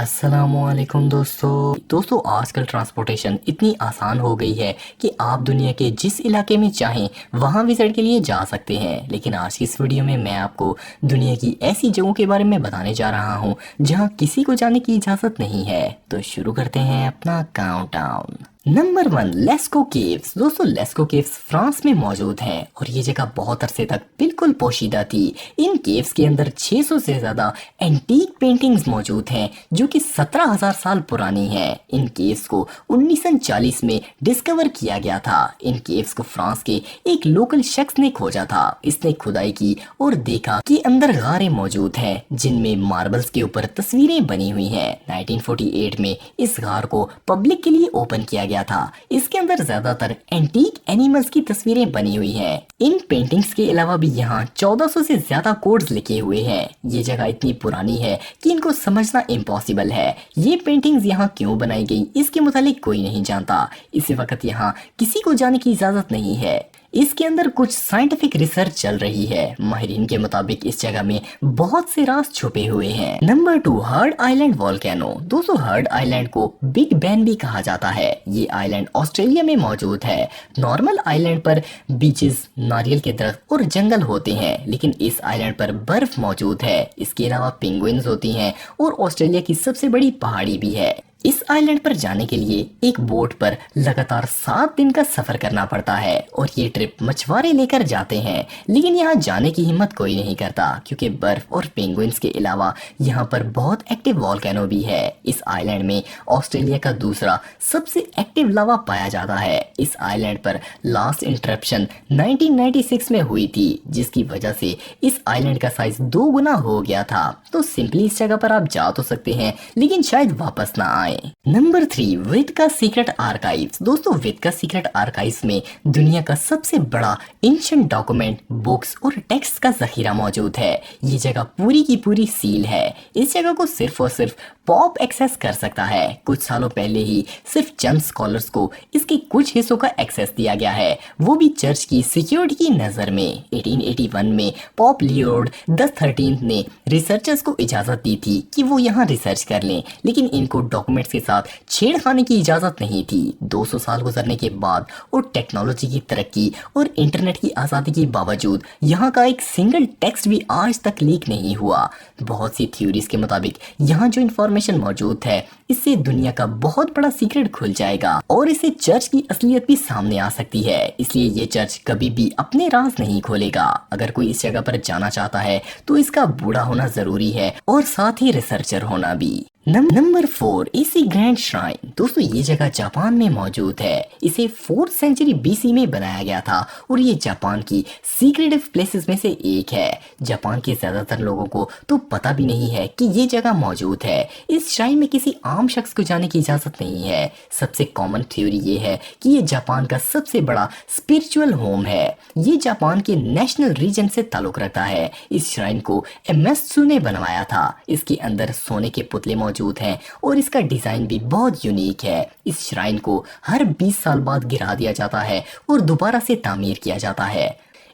السلام علیکم دوستو آج کل ٹرانسپورٹیشن اتنی آسان ہو گئی ہے کہ آپ دنیا کے جس علاقے میں چاہیں وہاں وزٹ کے لیے جا سکتے ہیں. لیکن آج کی اس ویڈیو میں آپ کو دنیا کی ایسی جگہوں کے بارے میں بتانے جا رہا ہوں جہاں کسی کو جانے کی اجازت نہیں ہے. تو شروع کرتے ہیں اپنا کاؤنٹ ڈاؤن. نمبر 1 لیسکو کیوز. دوستو لیسکو کیوز فرانس میں موجود ہیں اور یہ جگہ بہت عرصے تک بالکل پوشیدہ تھی. ان کیوز کے اندر 600 سے زیادہ اینٹیک پینٹنگز موجود ہیں جو کہ 17,000 سال پرانی ہیں. ان کیوز کو 1940 میں ڈسکور کیا گیا تھا. ان کیوز کو فرانس کے ایک لوکل شخص نے کھوجا تھا. اس نے کھدائی کی اور دیکھا کہ اندر غاریں موجود ہیں جن میں ماربلز کے اوپر تصویریں بنی ہوئی ہیں. 1948 میں اس غار کو پبلک کے لیے اوپن کیا گیا تھا. اس کے اندر زیادہ تر اینٹیک اینیملز کی تصویریں بنی ہوئی ہیں. ان پینٹنگز کے علاوہ بھی یہاں 1400 سے زیادہ کوڈز لکھے ہوئے ہیں. یہ جگہ اتنی پرانی ہے کہ ان کو سمجھنا امپاسبل ہے. یہ پینٹنگز یہاں کیوں بنائی گئی اس کے متعلق کوئی نہیں جانتا. اس وقت یہاں کسی کو جانے کی اجازت نہیں ہے. اس کے اندر کچھ سائنٹیفک ریسرچ چل رہی ہے. ماہرین کے مطابق اس جگہ میں بہت سے راز چھپے ہوئے ہیں. نمبر 2 ہرڈ آئی لینڈ والکینو. دوستو ہرڈ آئی لینڈ کو بگ بین بھی کہا جاتا ہے. یہ آئی لینڈ آسٹریلیا میں موجود ہے. نارمل آئی لینڈ پر بیچز، ناریل کے درخت اور جنگل ہوتے ہیں، لیکن اس آئی لینڈ پر برف موجود ہے. اس کے علاوہ پینگوئنز ہوتی ہیں اور آسٹریلیا کی سب سے بڑی پہاڑی بھی ہے. اس آئی لینڈ پر جانے کے لیے ایک بوٹ پر لگاتار 7 دن کا سفر کرنا پڑتا ہے اور یہ ٹرپ مچھوارے لے کر جاتے ہیں. لیکن یہاں جانے کی ہمت کوئی نہیں کرتا کیونکہ برف اور پینگوئنز کے علاوہ یہاں پر بہت ایکٹیو والکینو بھی ہے. اس آئی لینڈ میں آسٹریلیا کا دوسرا سب سے ایکٹیو لاوا پایا جاتا ہے. اس آئی لینڈ پر لاسٹ انٹرپشن 1996 میں ہوئی تھی جس کی وجہ سے اس آئی لینڈ کا سائز 2 گنا ہو گیا تھا. تو سمپلی اس جگہ پر آپ جا تو سکتے ہیں لیکن شاید واپس نہ آئے. نمبر 3 ویدکا سیکرٹ آرکائیوز. دوستو ویدکا سیکرٹ آرکائیوز میں دنیا کا سب سے بڑا اینشنٹ ڈاکومنٹ، بکس اور ٹیکسٹ کا ذخیرہ موجود ہے. یہ جگہ پوری کی پوری سیل ہے. اس جگہ کو صرف اور صرف پاپ ایکسیس کر سکتا ہے. کچھ سالوں پہلے ہی صرف چند اسکالرز کو اس کے کچھ حصوں کا ایکسیس دیا گیا ہے، وہ بھی چرچ کی سیکیورٹی کی نظر میں. 1881 میں پاپ لیوڈ 13 نے ریسرچرز کو اجازت دی تھی کہ وہ یہاں ریسرچ کر لیں، لیکن ان کو ڈاکومنٹس کے ساتھ چھیڑ خانے کی اجازت نہیں تھی. 200 سال گزرنے کے بعد اور ٹیکنالوجی کی ترقی اور انٹرنیٹ کی آزادی کے باوجود یہاں کا ایک سنگل ٹیکسٹ بھی آج تک لیک نہیں ہوا. بہت سی تھیوریز کے مطابق یہاں جو انفارمیشن موجود ہے اس سے دنیا کا بہت بڑا سیکرٹ کھل جائے گا اور اس سے چرچ کی اصلیت بھی سامنے آ سکتی ہے. اس لیے یہ چرچ کبھی بھی اپنے راز نہیں کھولے گا. اگر کوئی اس جگہ پر جانا چاہتا ہے تو اس کا بوڑھا ہونا ضروری ہے اور ساتھ ہی ریسرچر ہونا بھی. نمبر 4 ایسی گرینڈ شرائن. دوستو یہ جگہ جاپان میں موجود ہے. اسے 4th سینچری BC میں بنایا گیا تھا اور یہ جاپان کی سیکریٹو پلیسز میں سے ایک ہے. جاپان کے زیادہ تر لوگوں کو تو پتہ بھی نہیں ہے کہ یہ جگہ موجود ہے. اس شرائن میں کسی عام شخص کو جانے کی اجازت نہیں ہے. سب سے کامن تھیوری یہ ہے کہ یہ جاپان کا سب سے بڑا اسپرچول ہوم ہے. یہ جاپان کے نیشنل ریجن سے تعلق رکھتا ہے. اس شرائن کو ایمسٹسو نے بنوایا تھا. اس کے اندر سونے کے پتلے موجود ہیں اور اس کا ڈیزائن بھی بہت یونیک ہے. اس شرائن کو ہر 20 سال بعد گرا دیا جاتا ہے اور دوبارہ سے تعمیر کیا جاتا ہے.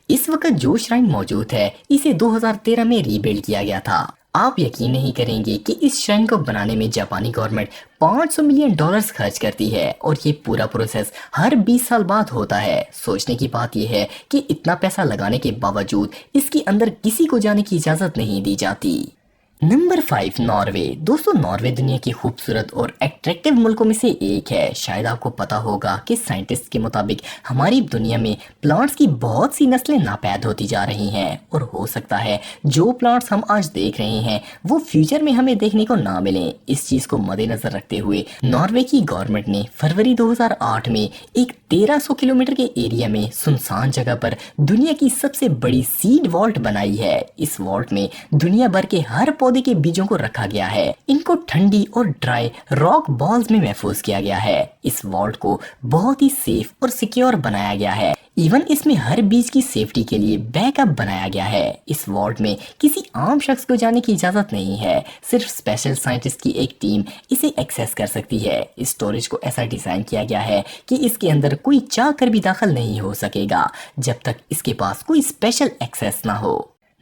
اس وقت جو شرائن موجود ہے اسے 2013 میں ری بلڈ کیا گیا تھا. آپ یقین نہیں کریں گے کہ اس شرائن کو بنانے میں جاپانی گورنمنٹ $500 ملین خرچ کرتی ہے اور یہ پورا پروسیس ہر 20 سال بعد ہوتا ہے. سوچنے کی بات یہ ہے کہ اتنا پیسہ لگانے کے باوجود اس کے اندر کسی کو جانے کی اجازت نہیں دی جاتی. Number 5 Norway. دوستو ناروے دنیا کی خوبصورت اور ایٹریکٹیو ملکوں میں سے ایک ہے. شاید آپ کو پتا ہوگا کہ سائنٹسٹ کے مطابق ہماری دنیا میں پلانٹس کی بہت سی نسلیں ناپید ہوتی جا رہی ہیں اور ہو سکتا ہے جو پلانٹس ہم آج دیکھ رہے ہیں وہ فیوچر میں ہمیں دیکھنے کو نہ ملیں. اس چیز کو مد نظر رکھتے ہوئے ناروے کی گورنمنٹ نے فروری 2008 میں ایک 1300 کلومیٹر کے ایریا میں سنسان جگہ پر دنیا کی سب سے بڑی سیڈ والٹ بنائی ہے. اس والٹ میں دنیا بھر کے ہر پودے کے بیجوں کو رکھا گیا ہے. ان کو ٹھنڈی اور ڈرائی راک بالز میں محفوظ کیا گیا ہے. اس والٹ کو بہت ہی سیف اور سیکیور بنایا گیا ہے. ایون اس میں ہر بیج کی سیفٹی کے لیے بیک اپ بنایا گیا ہے. اس والٹ میں کسی عام شخص کو جانے کی اجازت نہیں ہے. صرف اسپیشل سائنٹسٹ کی ایک ٹیم اسے ایکسیس کر سکتی ہے. اس اسٹوریج کو ایسا ڈیزائن کیا گیا ہے کہ اس کے اندر کوئی چاہ کر بھی داخل نہیں ہو سکے گا جب تک اس کے پاس کوئی اسپیشل ایکسیس نہ ہو.